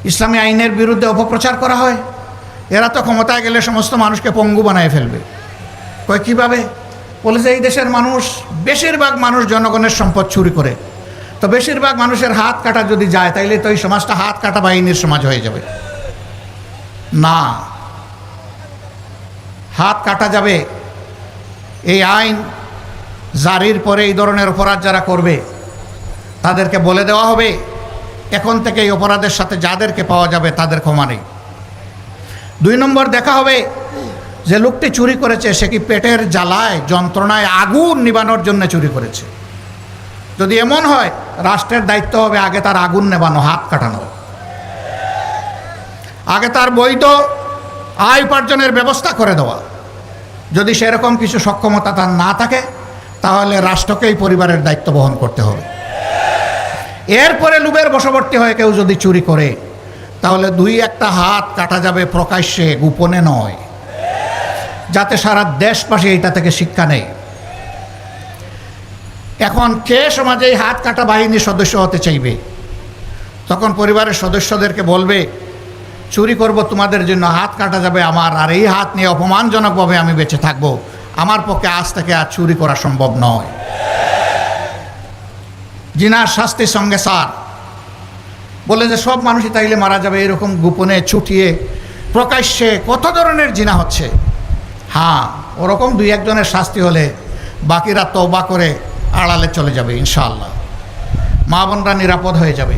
ইসলামী আইনের বিরুদ্ধে অপপ্রচার করা হয়। এরা তো ক্ষমতায় গেলে সমস্ত মানুষকে পঙ্গু বানায় ফেলবে। কয় কীভাবে? বলে যে এই দেশের মানুষ, বেশিরভাগ মানুষ জনগণের সম্পদ চুরি করে, তো বেশিরভাগ মানুষের হাত কাটা যদি যায় তাইলে তো এই সমাজটা হাত কাটা বাহিনীর সমাজ হয়ে যাবে। না, হাত কাটা যাবে। এই আইন জারির পরে এই ধরনের অপরাধ যারা করবে তাদেরকে বলে দেওয়া হবে এখন থেকে এই অপরাধের সাথে যাদেরকে পাওয়া যাবে তাদের ক্ষমা নেই। 2 নম্বর দেখা হবে যে লোকটি চুরি করেছে সে কি পেটের জ্বালায় যন্ত্রণায় আগুন নিবানোর জন্য চুরি করেছে। যদি এমন হয়, রাষ্ট্রের দায়িত্ব হবে আগে তার আগুন নেবানো, হাত কাটানো, আগে তার বৈধ আয় উপার্জনের ব্যবস্থা করে দেওয়া। যদি সেরকম কিছু সক্ষমতা তার না থাকে তাহলে রাষ্ট্রকেই পরিবারের দায়িত্ব বহন করতে হবে। এরপরে লোভের বশবর্তী হয়ে কেউ যদি চুরি করে তাহলে 2-1টা হাত কাটা যাবে প্রকাশ্যে, গোপনে নয়, যাতে সারা দেশবাসী এইটা থেকে শিক্ষা নেয়। এখন কে সমাজে এই হাত কাটা বাহিনীর সদস্য হতে চাইবে? তখন পরিবারের সদস্যদেরকে বলবে চুরি করব তোমাদের জন্য, হাত কাটা যাবে আমার, আর এই হাত নিয়ে অপমানজনকভাবে আমি বেঁচে থাকব। আমার পক্ষে আজ থেকে আর চুরি করা সম্ভব নয়। জিনার শাস্তির সঙ্গে সার। বলে যে সব মানুষই তাইলে মারা যাবে, এরকম গোপনে ছুটিয়ে প্রকাশ্যে কত ধরনের জিনা হচ্ছে। হ্যাঁ, ওরকম 2-1 জনের শাস্তি হলে বাকিরা তওবা করে আড়ালে চলে যাবে ইনশাআল্লাহ, মা বোনরা নিরাপদ হয়ে যাবে।